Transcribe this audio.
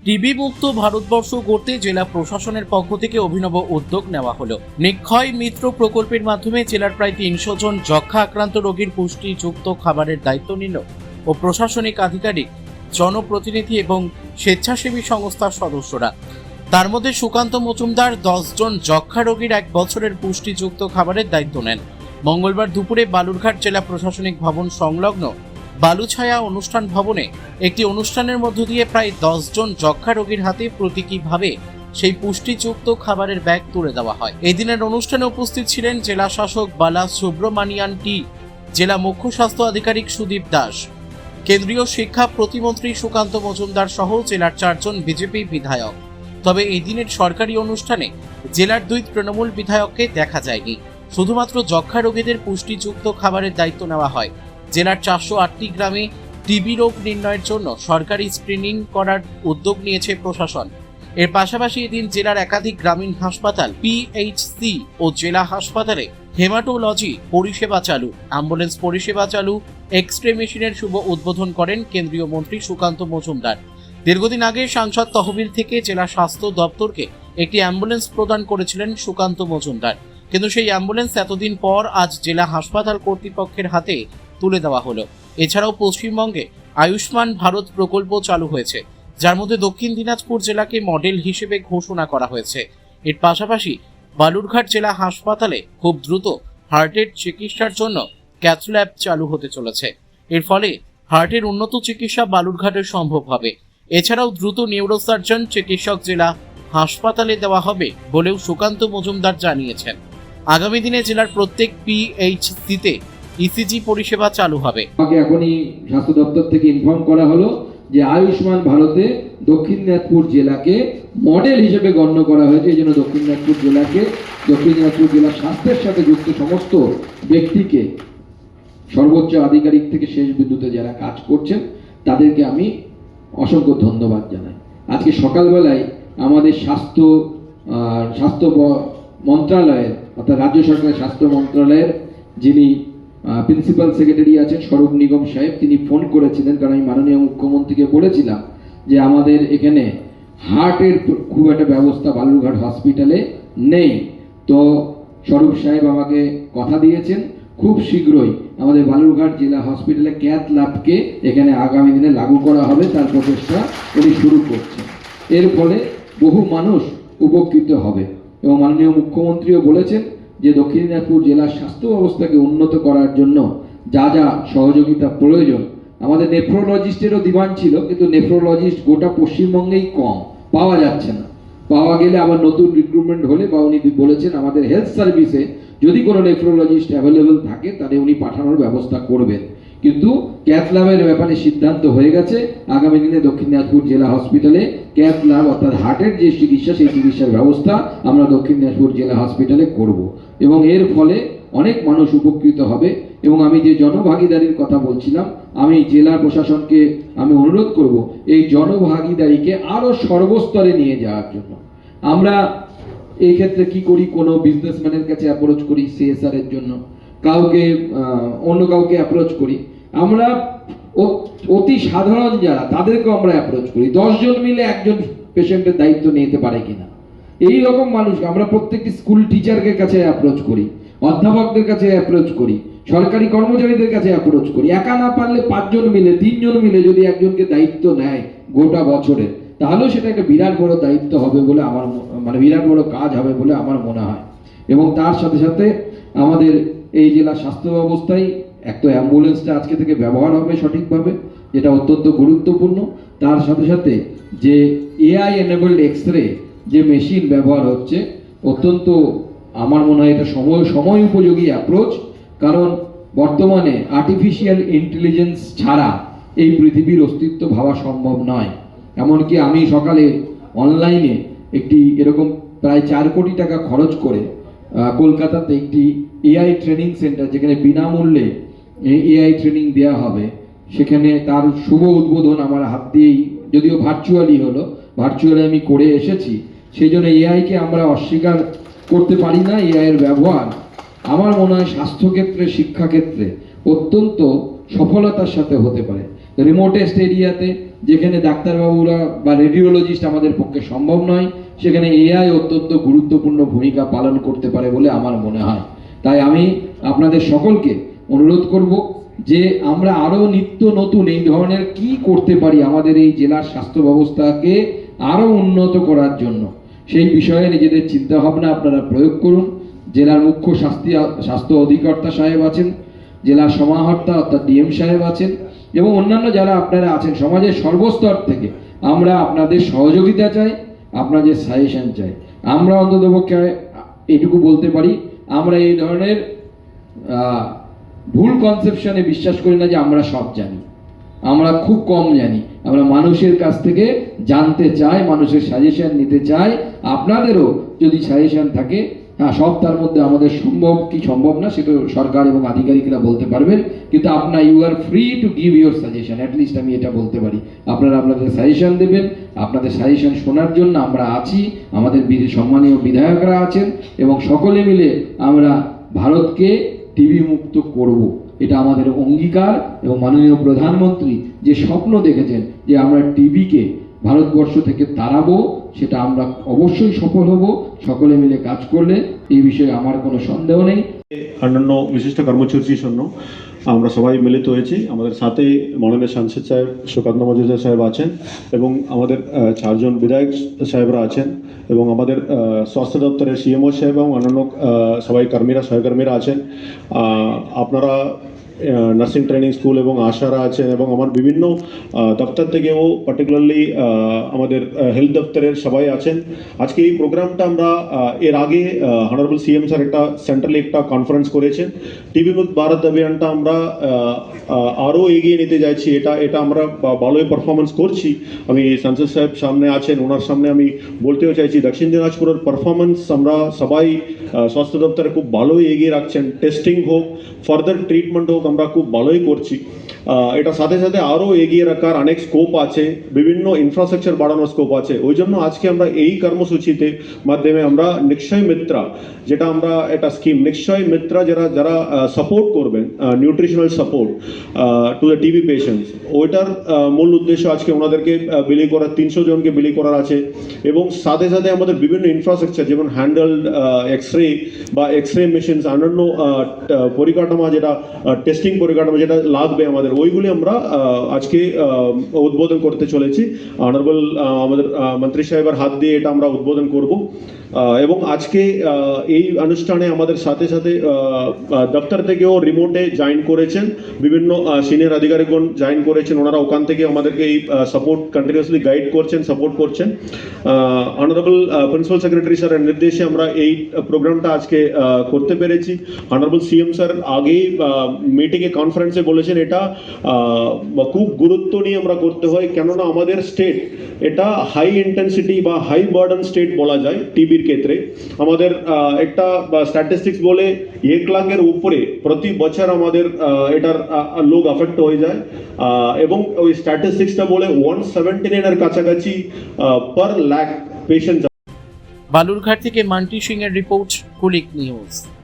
TB মুক্ত ভারতবর্ষ গড়তে জেলা প্রশাসনের পক্ষ থেকে অভিনব উদ্যোগ নেওয়া হলো। নিক্ষয় মিত্র প্রকল্পের মাধ্যমে জেলার প্রায় ৩০০ জন যক্ষ্মা আক্রান্ত রোগীর পুষ্টিযুক্ত খাবারের দায়িত্ব নিল ও প্রশাসনিক আধিকারিক, জনপ্রতিনিধি এবং স্বেচ্ছাসেবী সংস্থার সদস্যরা। তার মধ্যে সুকান্ত মজুমদার ১০ জন যক্ষ্মা রোগীর ১ বছরের পুষ্টিযুক্ত খাবারের দায়িত্ব নেন। মঙ্গলবার দুপুরে বালুরঘাট জেলা প্রশাসনিক ভবন সংলগ্ন বালুছায়া অনুষ্ঠান ভবনে একটি অনুষ্ঠানের মধ্য দিয়ে প্রায় ১০ জন যক্ষ্মা রোগীর হাতে প্রতীকীভাবে সেই পুষ্টিযুক্ত খাবারের ব্যাগ তুলে দেওয়া হয়। এই দিনের অনুষ্ঠানে উপস্থিত ছিলেন জেলা শাসক বালা সুব্রমানিয়ান টি, জেলা মুখ্য স্বাস্থ্য আধিকারিক সুদীপ দাস, কেন্দ্রীয় শিক্ষা প্রতিমন্ত্রী সুকান্ত মজুমদার সহ জেলার ৪ জন বিজেপি বিধায়ক। তবে এই দিনের সরকারি অনুষ্ঠানে জেলার ২ তৃণমূল বিধায়ককে দেখা যায়নি। শুধুমাত্র যক্ষ্মা রোগীদের পুষ্টিযুক্ত খাবারের দায়িত্ব নেওয়া হয়। জেলার ৪০৮টি গ্রামে টিবি রোগ নির্ণয়ের জন্য সরকারি স্ক্রিনিং করার উদ্যোগ নিয়েছে প্রশাসন। এর পাশাপাশি এদিন জেলার একাধিক গ্রামীণ হাসপাতাল, পিএইচসি ও জেলা হাসপাতালে হেমাটোলজি পরিষেবা চালু, অ্যাম্বুলেন্স পরিষেবা চালু, এক্স-রে মেশিনের শুভ উদ্বোধন করেন কেন্দ্রীয় মন্ত্রী সুকান্ত মজুমদার। দীর্ঘদিন আগে সাংসদ তহবিল থেকে জেলা স্বাস্থ্য দপ্তরকে একটি অ্যাম্বুলেন্স প্রদান করেছিলেন সুকান্ত মজুমদার, কিন্তু সেই অ্যাম্বুলেন্স এতদিন পর আজ জেলা হাসপাতাল কর্তৃপক্ষের হাতে তুলে দেওয়া হলো। এছাড়াও পশ্চিমবঙ্গে আয়ুষ্মান ভারত প্রকল্প চালু হয়েছে, যার মধ্যে দক্ষিণ দিনাজপুর জেলাকে মডেল হিসেবে ঘোষণা করা হয়েছে। এর পাশাপাশি বালুরঘাট জেলা হাসপাতালে খুব দ্রুত হার্টের চিকিৎসার জন্য ক্যাথ ল্যাব চালু হতে চলেছে। এর ফলে হার্টের উন্নত চিকিৎসা বালুরঘাটে সম্ভব হবে। এছাড়াও দ্রুত নিউরোসার্জন চিকিৎসক জেলা হাসপাতালে দেওয়া হবে বলেও সুকান্ত মজুমদার জানিয়েছেন। আগামী দিনে জেলার প্রত্যেক পিএইচসিতে ইসিজি পরিষেবা চালু হবে। আমাকে এখনই স্বাস্থ্য দপ্তর থেকে ইনফর্ম করা হলো যে আয়ুষ্মান ভারতে দক্ষিণ দিনাজপুর জেলাকে মডেল হিসেবে গণ্য করা হয়েছে। এই জন্য দক্ষিণ দিনাজপুর জেলা স্বাস্থ্যের সাথে যুক্ত সমস্ত ব্যক্তিকে, সর্বোচ্চ আধিকারিক থেকে শেষ বিদ্যুতে যারা কাজ করছেন তাদেরকে আমি অসংখ্য ধন্যবাদ জানাই। আজকে সকালবেলায় আমাদের স্বাস্থ্য মন্ত্রণালয়ের অর্থাৎ রাজ্য সরকারের স্বাস্থ্য মন্ত্রণালয়ের যিনি প্রিন্সিপাল সেক্রেটারি আছেন স্বরূপ নিগম সাহেব, তিনি ফোন করেছিলেন, কারণ আমি মাননীয় মুখ্যমন্ত্রীকে বলেছিলাম যে আমাদের এখানে হার্টের খুব একটা ব্যবস্থা বালুরঘাট হসপিটালে নেই। তো স্বরূপ সাহেব আমাকে কথা দিয়েছেন খুব শীঘ্রই আমাদের বালুরঘাট জেলা হসপিটালে ক্যাথ ল্যাবকে এখানে আগামী দিনে লাগু করা হবে, তার প্রচেষ্টা উনি শুরু করছেন। এর ফলে বহু মানুষ উপকৃত হবে এবং মাননীয় মুখ্যমন্ত্রীও বলেছেন যে দক্ষিণ দিনাজপুর জেলার স্বাস্থ্য ব্যবস্থাকে উন্নত করার জন্য যা যা সহযোগিতা প্রয়োজন, আমাদের নেফ্রোলজিস্টেরও ডিমান্ড ছিল, কিন্তু নেফ্রোলজিস্ট গোটা পশ্চিমবঙ্গেই কম, পাওয়া যাচ্ছে না। পাওয়া গেলে আবার নতুন রিক্রুটমেন্ট হলে, বা উনি বলেছেন আমাদের হেলথ সার্ভিসে যদি কোনো নেফ্রোলজিস্ট অ্যাভেলেবল থাকে তাহলে উনি পাঠানোর ব্যবস্থা করবেন। কিন্তু ক্যাথ ল্যাবের ব্যাপারে সিদ্ধান্ত হয়ে গেছে, আগামী দিনে দক্ষিণ দিনাজপুর জেলা হসপিটালে ক্যাথ ল্যাব অর্থাৎ হার্টের যে চিকিৎসা, সেই চিকিৎসার ব্যবস্থা আমরা দক্ষিণ দিনাজপুর জেলা হসপিটালে করব এবং এর ফলে অনেক মানুষ উপকৃত হবে। এবং আমি যে জনভাগিদারির কথা বলছিলাম, আমি জেলা প্রশাসনকে আমি অনুরোধ করব এই জনভাগিদারিকে আরও সর্বস্তরে নিয়ে যাওয়ার জন্য। আমরা এই ক্ষেত্রে কি করি, কোনো বিজনেসম্যানের কাছে অ্যাপ্রোচ করি সিএসআর এর জন্য, অন্য কাউকে অ্যাপ্রোচ করি, আমরা অতি সাধারণ যারা তাদেরকেও আমরা অ্যাপ্রোচ করি। 10 জন মিলে একজন পেশেন্টের দায়িত্ব নিতে পারে কিনা, এই রকম মানুষকে আমরা প্রত্যেকটি স্কুল টিচারকে কাছে অ্যাপ্রোচ করি, অধ্যাপকদের কাছে অ্যাপ্রোচ করি, সরকারি কর্মচারীদের কাছে অ্যাপ্রোচ করি। একা না পারলে 5 জন মিলে, 3 জন মিলে যদি একজনকে দায়িত্ব নেয় গোটা বছরে, তাহলেও সেটা একটা বিরাট বড় দায়িত্ব হবে বলে আমার বিরাট বড় কাজ হবে বলে আমার মনে হয়। এবং তার সাথে সাথে আমাদের এই জেলা স্বাস্থ্য ব্যবস্থায় একটা অ্যাম্বুলেন্সটা আজকে থেকে ব্যবহার হবে সঠিকভাবে, যেটা অত্যন্ত গুরুত্বপূর্ণ। তার সাথে সাথে যে এআই এনেবলড এক্স-রে যে মেশিন ব্যবহার হচ্ছে, অত্যন্ত আমার মনে হয় এটা সময় উপযোগী অ্যাপ্রোচ, কারণ বর্তমানে আর্টিফিশিয়াল ইন্টেলিজেন্স ছাড়া এই পৃথিবীর অস্তিত্ব ভাবা সম্ভব নয়। এমনকি আমি সকালে অনলাইনে একটি এরকম প্রায় 4 কোটি টাকা খরচ করে কলকাতাতে একটি এআই ট্রেনিং সেন্টার, যেখানে বিনামূল্যে এআই ট্রেনিং দেওয়া হবে, সেখানে তার শুভ উদ্বোধন আমার হাত দিয়েই, যদিও ভার্চুয়ালি আমি করে এসেছি। সেই জন্য এআইকে আমরা অস্বীকার করতে পারি না। এআইয়ের ব্যবহার আমার মনে হয় স্বাস্থ্যক্ষেত্রে, শিক্ষাক্ষেত্রে অত্যন্ত সফলতার সাথে হতে পারে। রিমোটেস্ট এরিয়াতে যেখানে ডাক্তারবাবুরা বা রেডিওলজিস্ট আমাদের পক্ষে সম্ভব নয়, সেখানে এআই অত্যন্ত গুরুত্বপূর্ণ ভূমিকা পালন করতে পারে বলে আমার মনে হয়। তাই আমি আপনাদের সকলকে অনুরোধ করব যে আমরা আরও নিত্য নতুন এই ধরনের কি করতে পারি আমাদের এই জেলার স্বাস্থ্য ব্যবস্থাকে আরও উন্নত করার জন্য, সেই বিষয়ে নিজেদের চিন্তাভাবনা আপনারা প্রয়োগ করুন। জেলার মুখ্য স্বাস্থ্য অধিকর্তা সাহেব আছেন, জেলার সমাহর্তা অর্থাৎ ডিএম সাহেব আছেন, এবং অন্যান্য যারা আপনারা আছেন সমাজের সর্বস্তর থেকে আমরা আপনাদের সহযোগিতা চাই, আপনাদের সাজেশন চাই। আমরা অন্ততপক্ষে এটুকু বলতে পারি, আমরা এই ধরনের ভুল কনসেপশনে বিশ্বাস করি না যে আমরা সব জানি। আমরা খুব কম জানি, আমরা মানুষের কাছ থেকে জানতে চাই, মানুষের সাজেশন নিতে চাই। আপনাদেরও যদি সাজেশন থাকে, হ্যাঁ, সব তার মধ্যে আমাদের সম্ভব কি সম্ভব না সেটা সরকার এবং আধিকারিকরা বলতে পারবেন, কিন্তু আপনার you are free to give your suggestion, at least আমি এটা বলতে পারি। আপনারা আপনাদের সাজেশন দেবেন, আপনাদের সাজেশন শোনার জন্য আমরা আছি, আমাদের সম্মানীয় বিধায়করা আছেন, এবং সকলে মিলে আমরা ভারতকে টিবি মুক্ত করব। এটা আমাদের অঙ্গীকার, এবং মাননীয় প্রধানমন্ত্রী যে স্বপ্ন দেখেছেন যে আমরা টিবিকে ভারতবর্ষ থেকে তাড়াবো, সেটা আমরা অবশ্যই সফল হব সকলে মিলে কাজ করলে। এই বিষয়ে আমার কোনো সন্দেহ নেই। অন্যান্য বিশিষ্ট কর্মসূচির জন্য আমরা সবাই মিলিত হয়েছি। আমাদের সাথে মাননীয় সাংসদ সাহেব শোকান্ত মজুমদার সাহেব আছেন, এবং আমাদের 4 জন বিধায়ক সাহেবরা আছেন, এবং আমাদের স্বাস্থ্য দপ্তরের সিএমও সাহেব এবং অন্যান্য সবাই সহকর্মীরা আছেন। আপনারা নার্সিং ট্রেনিং স্কুল এবং আশারা আছেন, এবং আমার বিভিন্ন দপ্তর থেকেও পার্টিকুলারলি আমাদের হেলথ দপ্তরের সবাই আছেন। আজকে এই প্রোগ্রামটা আমরা এর আগে অনারেবল সিএম স্যার একটা সেন্ট্রালি একটা কনফারেন্স করেছেন। টিবি মুক্ত ভারত অভিযানটা আমরা আরও এগিয়ে নিতে যাচ্ছি। এটা আমরা ভালোই পারফরমেন্স করছি। আমি সাংসদ সাহেব সামনে আছেন, ওনার সামনে আমি বলতেও চাইছি দক্ষিণ দিনাজপুরের পারফরমেন্স আমরা সবাই স্বাস্থ্য দপ্তরে খুব ভালোই এগিয়ে রাখছেন। টেস্টিং হোক, ফার্দার ট্রিটমেন্ট হোক, আমরা খুব ভালোই করছি। এটা সাথে সাথে আরও এগিয়ে রাখার অনেক স্কোপ আছে, বিভিন্ন ইনফ্রাস্ট্রাকচার বাড়ানোর স্কোপ আছে। ওই জন্য আজকে আমরা এই কর্মসূচিতে মাধ্যমে আমরা নিশ্চয় মিত্রা, যেটা আমরা একটা স্কিম নিশ্চয় মিত্রা যারা সাপোর্ট করবেন, nutritional support to the TB patients, ওইটার মূল উদ্দেশ্য আজকে ওনাদেরকে বিলি করার 300 জনকে বিলি করার আছে। এবং সাথে সাথে আমাদের বিভিন্ন ইনফ্রাস্ট্রাকচার যেমন হ্যান্ডেলড এক্সরে বা এক্সরে মেশিনস, অন্যান্য পরিকাঠামো যেটা টেস্টিং পরিকাঠামো যেটা লাগবে আমাদের, ওইগুলি আমরা আজকে উদ্বোধন করতে চলেছি। অনারেবল আমাদের মন্ত্রী সাহেবের হাত দিয়ে এটা আমরা উদ্বোধন করব। এবং আজকে এই অনুষ্ঠানে আমাদের সাথে সাথে দপ্তর থেকেও রিমোটে জয়েন করেছেন, বিভিন্ন সিনিয়র আধিকারিকগণ জয়েন করেছেন। ওনারা ওখান থেকে আমাদেরকে এই সাপোর্ট কন্টিনিউয়াসলি গাইড করছেন, সাপোর্ট করছেন। অনারেবল প্রিন্সিপাল সেক্রেটারি স্যারের নির্দেশে আমরা এই প্রোগ্রামটা আজকে করতে পেরেছি। অনারেবল সিএম স্যার আগেই মিটিংয়ে কনফারেন্সে বলেছেন এটা খুব গুরুত্ব নিয়ে আমরা করতে হয়, কেননা আমাদের স্টেট এটা হাই ইন্টেন্সিটি বা হাই বার্ডেন স্টেট বলা যায় টিবির ক্ষেত্রে। আমাদের একটা স্ট্যাটিস্টিক্স বলে 1 লাখের উপরে প্রতি বছর আমাদের এটার লোক আফেক্ট হয়ে যায়, এবং ওই স্ট্যাটিস্টিক্সটা বলে 179 এর কাছাকাছি পার লাখ পেশেন্ট। বালুরঘাট থেকে মান্টি সিং এর রিপোর্ট, কুলিক নিউজ।